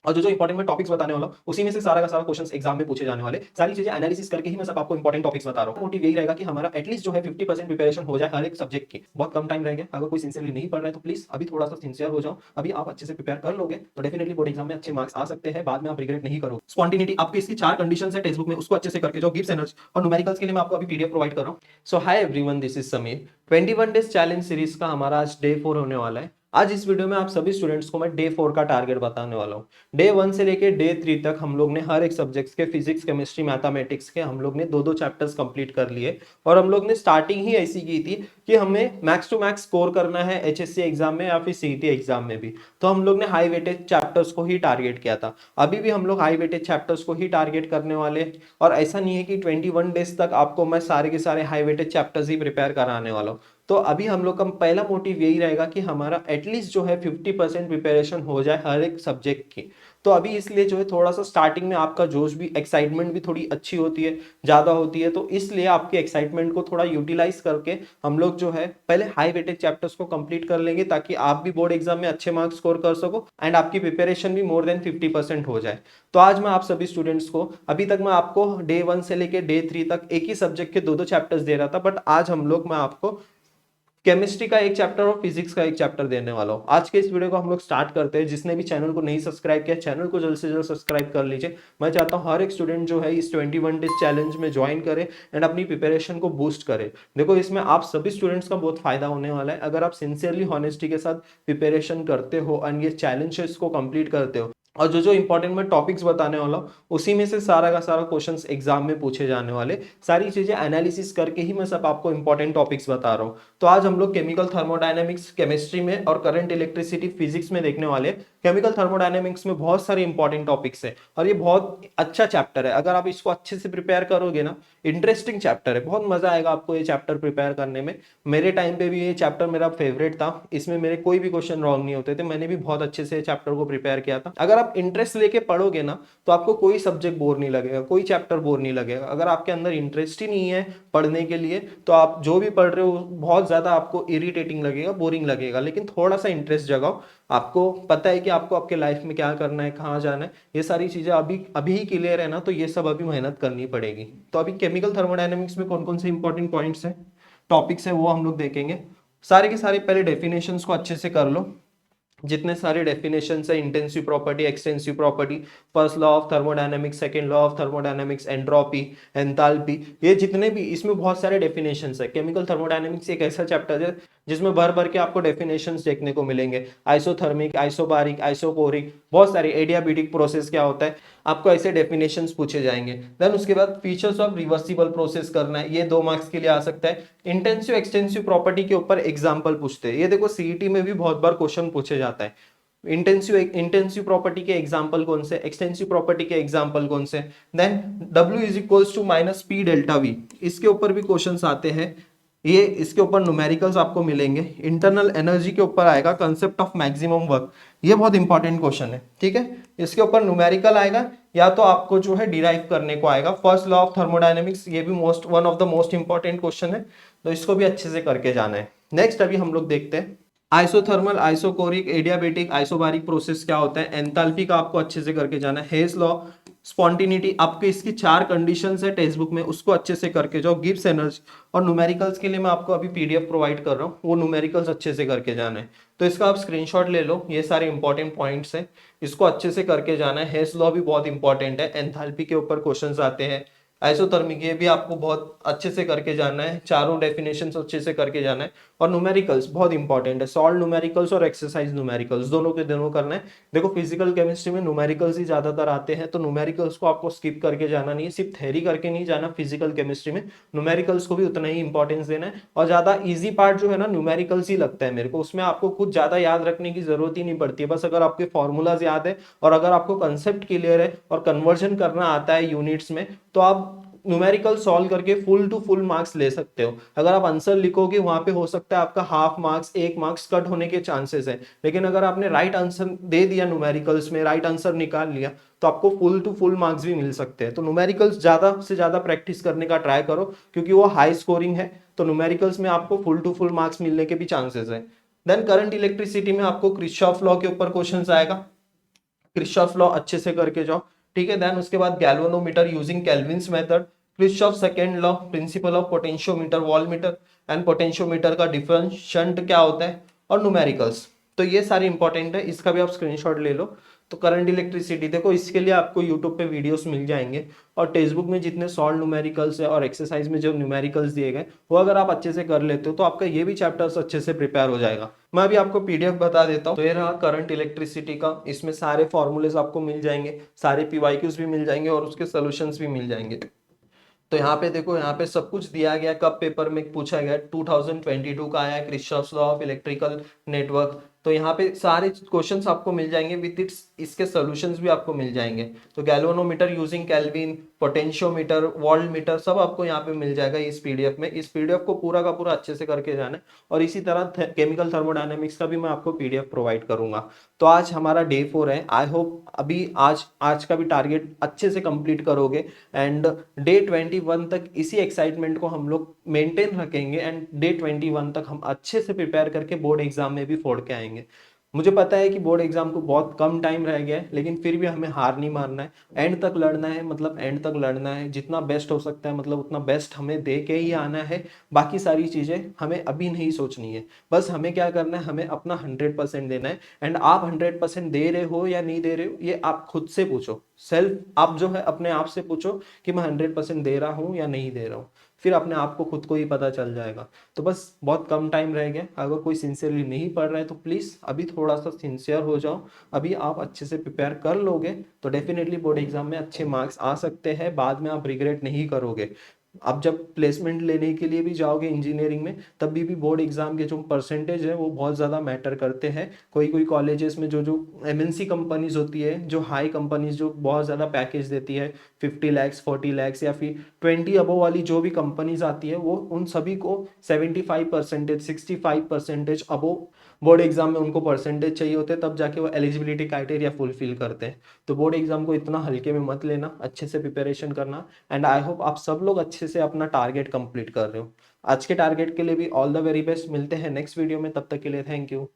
और जो इंपॉर्टेंट मैं टॉपिक्स बताने वाला हूँ उसी में से सारा का सारा क्वेश्चंस एग्जाम में पूछे जाने वाले, सारी चीजें एनालिसिस करके ही मैं सब आपको इंपॉर्टेंट टॉपिक्स बता रहा हूँ। मोटिव यही रहेगा कि हमारा एटलीस्ट जो है 50% प्रिपरेशन हो जाए हर एक सब्जेक्ट की। बहुत कम टाइम रह गया, अगर कोई सिंसियरली नहीं पढ़ रहा है तो प्लीज अभी थोड़ा सा सिंसियर हो जाओ। अभी आप अच्छे से प्रिपेयर कर लोगे तो डेफिनेटली बोर्ड एग्जाम में अच्छे मार्क्स आ सकते हैं, बाद में आप रिग्रेट नहीं करोगे। स्पॉन्टिनिटी आपकी इसकी 4 कंडीशन है टेक्स्ट बुक में, उसको अच्छे से करके जो गिव्स एनर्जी। और न्यूमेरिकल्स के लिए मैं आपको अभी पीडीएफ प्रोवाइड कर रहा हूँ। So hi everyone, this is Sameer. 21 days challenge series का हमारा आज डे 4 होने वाला है। आज इस वीडियो में आप सभी स्टूडेंट्स को मैं डे 4 का टारगेट बताने वाला हूँ। डे 1 से लेके डे 3 तक हम लोग ने हर एक सब्जेक्ट्स के फिजिक्स, केमिस्ट्री, मैथमेटिक्स के हम लोग ने दो दो चैप्टर्स कंप्लीट कर लिए। और हम लोग ने स्टार्टिंग ही ऐसी की थी कि हमें मैक्स टू मैक्स स्कोर करना है एचएससी एग्जाम में या फिर सीईटी एग्जाम में भी। तो हम लोग ने हाई वेटेज चैप्टर्स को ही टारगेट किया था। अभी भी हम लोग हाई वेटेज चैप्टर्स को ही टारगेट करने वाले हैं। और ऐसा नहीं है कि 21 डेज तक आपको मैं सारे के सारे हाई वेटेज चैप्टर्स ही प्रिपेयर कराने वाला हूँ। तो अभी हम लोग का पहला मोटिव यही रहेगा कि हमारा एटलीस्ट जो है 50% प्रिपरेशन हो जाए हर एक सब्जेक्ट की। तो अभी इसलिए जो है थोड़ा सा स्टार्टिंग में आपका जोश भी, एक्साइटमेंट भी थोड़ी अच्छी होती है, ज्यादा होती है। तो इसलिए आपके एक्साइटमेंट को थोड़ा यूटिलाइज करके हम लोग जो है पहले हाई वेटेज चैप्टर्स को कंप्लीट कर लेंगे, ताकि आप भी बोर्ड एग्जाम में अच्छे मार्क्स स्कोर कर सको एंड आपकी प्रिपरेशन भी मोर देन 50% हो जाए। तो आज मैं आप सभी स्टूडेंट्स को, अभी तक मैं आपको डे 1 से लेके डे 3 तक एक ही सब्जेक्ट के दो दो चैप्टर्स दे रहा था, बट आज हम लोग, मैं आपको केमिस्ट्री का एक चैप्टर और फिजिक्स का एक चैप्टर देने वाला हूँ। आज के इस वीडियो को हम लोग स्टार्ट करते हैं। जिसने भी चैनल को नहीं सब्सक्राइब किया, चैनल को जल्द से जल्द सब्सक्राइब कर लीजिए। मैं चाहता हूँ हर एक स्टूडेंट जो है इस 21 डेज चैलेंज में ज्वाइन करे एंड अपनी प्रिपरेशन को बूस्ट करे। देखो, इसमें आप सभी स्टूडेंट्स का बहुत फायदा होने वाला है अगर आप सिंसियरली, हॉनेस्टी के साथ प्रिपरेशन करते हो एंड ये चैलेंजेस को कंप्लीट करते हो। और जो इंपॉर्टेंट मैं टॉपिक्स बताने वाला हूँ उसी में से सारा का सारा क्वेश्चंस एग्जाम में पूछे जाने वाले, सारी चीजें एनालिसिस करके ही मैं सब आपको इंपॉर्टेंट टॉपिक्स बता रहा हूँ। तो आज हम लोग केमिकल थर्मोडायनेमिक्स केमिस्ट्री में और करंट इलेक्ट्रिसिटी फिजिक्स में देखने वाले हैं। केमिकल थर्मोडायनेमिक्स में बहुत सारे इंपॉर्टेंट टॉपिक्स है और ये बहुत अच्छा चैप्टर है। अगर आप इसको अच्छे से प्रिपेयर करोगे ना, इंटरेस्टिंग चैप्टर है, बहुत मजा आएगा आपको ये चैप्टर प्रिपेयर करने में। मेरे टाइम पे भी ये चैप्टर मेरा फेवरेट था, इसमें मेरे कोई भी क्वेश्चन रॉन्ग नहीं होते थे। मैंने भी बहुत अच्छे से चैप्टर को प्रिपेयर किया था। अगर आप इंटरेस्ट लेके पढ़ोगे ना तो आपको कोई सब्जेक्ट बोर नहीं लगेगा, कोई चैप्टर बोर नहीं लगेगा। अगर आपके अंदर इंटरेस्ट ही नहीं है पढ़ने के लिए तो आप जो भी पढ़ रहे हो बहुत ज्यादा आपको इरिटेटिंग लगेगा, बोरिंग लगेगा। लेकिन थोड़ा सा इंटरेस्ट जगाओ, आपको पता है कि आपको आपके लाइफ में क्या करना है, कहाँ जाना है, ये सारी चीजें अभी अभी ही क्लियर है ना, तो ये सब अभी मेहनत करनी पड़ेगी। तो अभी केमिकल थर्मोडायनेमिक्स में कौन कौन से इंपॉर्टेंट पॉइंट्स हैं, टॉपिक्स है, वो हम लोग देखेंगे। सारे के सारे पहले डेफिनेशंस को अच्छे से कर लो। जितने सारे डेफिनेशंस है, intensive property, extensive property, first law of thermodynamics, second law of thermodynamics, entropy, enthalpy, ये जितने भी इसमें बहुत सारे डेफिनेशंस है। केमिकल थर्मोडायनेमिक्स एक ऐसा चैप्टर है जिसमें भर भर के आपको डेफिनेशंस देखने को मिलेंगे। आइसोथर्मिक, आइसोबारिक, आइसोकोरिक, बहुत सारी, एडियाबेटिक प्रोसेस क्या होता है, आपको ऐसे डेफिनेशंस पूछे जाएंगे। देन उसके बाद फीचर्स ऑफ रिवर्सिबल प्रोसेस करना है, ये 2 मार्क्स के लिए आ सकता है। इंटेंसिव एक्सटेंसिव प्रॉपर्टी के ऊपर एग्जांपल पूछते हैं, ये देखो सीईटी में भी बहुत बार क्वेश्चन पूछे जाता है। इंटेंसिव प्रॉपर्टी के एग्जांपल कौन से, एक्सटेंसिव प्रॉपर्टी के एग्जांपल कौन से। Then W is equals to minus P delta V, इसके ऊपर भी क्वेश्चंस आते हैं। ये इसके ऊपर न्यूमेरिकल्स आपको मिलेंगे। इंटरनल एनर्जी के ऊपर आएगा कंसेप्ट ऑफ मैक्सिमम वर्क, ये बहुत इंपॉर्टेंट क्वेश्चन है, ठीक है। इसके ऊपर न्यूमेरिकल आएगा या तो आपको जो है डिराइव करने को आएगा। फर्स्ट लॉ ऑफ थर्मोडायनेमिक्स, ये भी one of the most important question है, तो इसको भी अच्छे से करके जाना है। नेक्स्ट अभी हम लोग देखते हैं isothermal, isochoric, adiabatic, isobaric process क्या होता है। एंथैल्पी का आपको अच्छे से करके जाना है। हेस लॉ, स्पॉन्टिनिटी, आपके इसकी 4 कंडीशंस है टेक्स्ट बुक में, उसको अच्छे से करके जाओ। गिब्स एनर्जी, और न्यूमेरिकल्स के लिए मैं आपको अभी पीडीएफ प्रोवाइड कर रहा हूँ, वो न्यूमेरिकल्स अच्छे से करके जाना है। तो इसका आप स्क्रीनशॉट ले लो, ये सारे इंपॉर्टेंट पॉइंट्स हैं, इसको अच्छे से करके जाना है। हेस लॉ भी बहुत इंपॉर्टेंट है। एंथैल्पी के ऊपर क्वेश्चंस आते हैं। आइसोथर्मिक, ये भी आपको बहुत अच्छे से करके जाना है, चारों डेफिनेशंस अच्छे से करके जाना है। और न्यूमेरिकल्स बहुत इंपॉर्टेंट है, सॉल्व न्यूमेरिकल्स और एक्सरसाइज न्यूमेरिकल्स, दोनों के दोनों करना है। देखो फिजिकल केमिस्ट्री में न्यूमेरिकल्स ही ज्यादातर आते हैं, तो न्यूमेरिकल्स को आपको स्किप करके जाना नहीं है, सिर्फ थ्योरी करके नहीं जाना। फिजिकल केमिस्ट्री में न्यूमेरिकल्स को भी उतना ही इंपॉर्टेंस देना है। और ज्यादा इजी पार्ट जो है ना, न्यूमेरिकल्स ही लगता है मेरे को, उसमें आपको कुछ ज्यादा याद रखने की जरूरत ही नहीं पड़ती है। बस अगर आपके फॉर्मूलाज याद है और अगर आपको कंसेप्ट क्लियर है और कन्वर्जन करना आता है यूनिट्स में, तो आप न्यूमेरिकल सॉल्व करके फुल टू फुल मार्क्स ले सकते हो। अगर आप आंसर लिखोगे वहां पे हो सकता है आपका हाफ मार्क्स, 1 मार्क्स कट होने के चांसेस है। लेकिन अगर आपने राइट आंसर दे दिया, न्यूमेरिकल्स में राइट आंसर निकाल लिया, तो आपको फुल टू फुल मार्क्स भी मिल सकते हैं। तो न्यूमेरिकल्स ज्यादा से ज्यादा प्रैक्टिस करने का ट्राई करो, क्योंकि वो हाई स्कोरिंग है। तो न्यूमेरिकल्स में आपको फुल टू फुल मार्क्स मिलने के भी चांसेस है। देन करंट इलेक्ट्रिसिटी में आपको किरचॉफ लॉ के ऊपर क्वेश्चन आएगा। किरचॉफ लॉ अच्छे से करके जाओ, ठीक है। देन उसके बाद galvanometer using Kelvin's method, Kirchhoff second law, principle of potentiometer, voltmeter and potentiometer का डिफरेंस, शंट क्या होता है, और न्यूमेरिकल्स। तो ये सारे इंपॉर्टेंट है, इसका भी आप स्क्रीनशॉट ले लो। तो करंट इलेक्ट्रिसिटी देखो, इसके लिए आपको यूट्यूब पे वीडियोस मिल जाएंगे, और टेक्स्ट बुक में जितने सॉल्व न्यूमेरिकल्स है और एक्सरसाइज में जो न्यूमेरिकल्स दिए गए वो अगर आप अच्छे से कर लेते हो तो आपका ये भी चैप्टर्स अच्छे से प्रिपेयर हो जाएगा। मैं अभी आपको पीडीएफ बता देता हूँ। तो ये रहा करंट इलेक्ट्रिसिटी का, इसमें सारे फॉर्मूलेस आपको मिल जाएंगे, सारे पीवाईक्यूज भी मिल जाएंगे और उसके सोल्यूशंस भी मिल जाएंगे। तो यहाँ पे देखो, यहाँ पे सब कुछ दिया गया, कब पेपर में पूछा गया 2022 का आया है, Kirchhoff's law of electrical network. तो यहाँ पे सारे क्वेश्चंस आपको मिल जाएंगे विद इट्स, इसके सॉल्यूशंस भी आपको मिल जाएंगे। तो galvanometer using kelvin, potentiometer, voltmeter, सब आपको यहाँ पे मिल जाएगा इस पीडीएफ में। इस पीडीएफ को पूरा का पूरा अच्छे से करके जाना है, और इसी तरह केमिकल थर्मोडायनेमिक्स का भी मैं आपको पीडीएफ प्रोवाइड करूंगा। तो आज हमारा डे 4 है, आई होप अभी आज का भी टारगेट अच्छे से कंप्लीट करोगे, एंड डे 21 तक इसी एक्साइटमेंट को हम लोग मेंटेन रखेंगे, एंड डे 21 तक हम अच्छे से प्रिपेयर करके बोर्ड एग्जाम में भी फोड़ के आएंगे। मुझे पता है कि बोर्ड एग्जाम को बहुत कम टाइम रह गया है, लेकिन फिर भी हमें हार नहीं मारना है, एंड तक लड़ना है, मतलब एंड तक लड़ना है, जितना बेस्ट हो सकता है मतलब उतना बेस्ट हमें दे के ही आना है। बाकी सारी चीजें हमें अभी नहीं सोचनी है, बस हमें क्या करना है, हमें अपना 100% देना है। एंड आप 100% दे रहे हो या नहीं दे रहे हो, ये आप खुद से पूछो, सेल्फ आप जो है अपने आप से पूछो कि मैं 100% दे रहा हूँ या नहीं दे रहा हूँ, फिर अपने आप को खुद को ही पता चल जाएगा। तो बस बहुत कम टाइम रह गया, अगर कोई सिंसियरली नहीं पढ़ रहा है तो प्लीज़ अभी थोड़ा सा सिंसियर हो जाओ। अभी आप अच्छे से प्रिपेयर कर लोगे तो डेफिनेटली बोर्ड एग्जाम में अच्छे मार्क्स आ सकते हैं, बाद में आप रिग्रेट नहीं करोगे। आप जब प्लेसमेंट लेने के लिए भी जाओगे इंजीनियरिंग में, तभी भी बोर्ड एग्जाम के जो परसेंटेज है वो बहुत ज़्यादा मैटर करते हैं। कोई कोई कॉलेजेस में जो जो एमएनसी कंपनीज होती है, जो हाई कंपनीज जो बहुत ज़्यादा पैकेज देती है, 50 lakhs 40 lakhs या फिर 20 अबो वाली जो भी कंपनीज आती है, वो उन सभी को 75% 65% अबो बोर्ड एग्जाम में उनको परसेंटेज चाहिए होते हैं, तब जाके वो एलिजिबिलिटी क्राइटेरिया फुलफिल करते हैं। तो बोर्ड एग्जाम को इतना हल्के में मत लेना, अच्छे से प्रिपरेशन करना, एंड आई होप आप सब लोग अच्छे से अपना टारगेट कंप्लीट कर रहे हो। आज के टारगेट के लिए भी ऑल द वेरी बेस्ट, मिलते हैं नेक्स्ट वीडियो में, तब तक के लिए थैंक यू।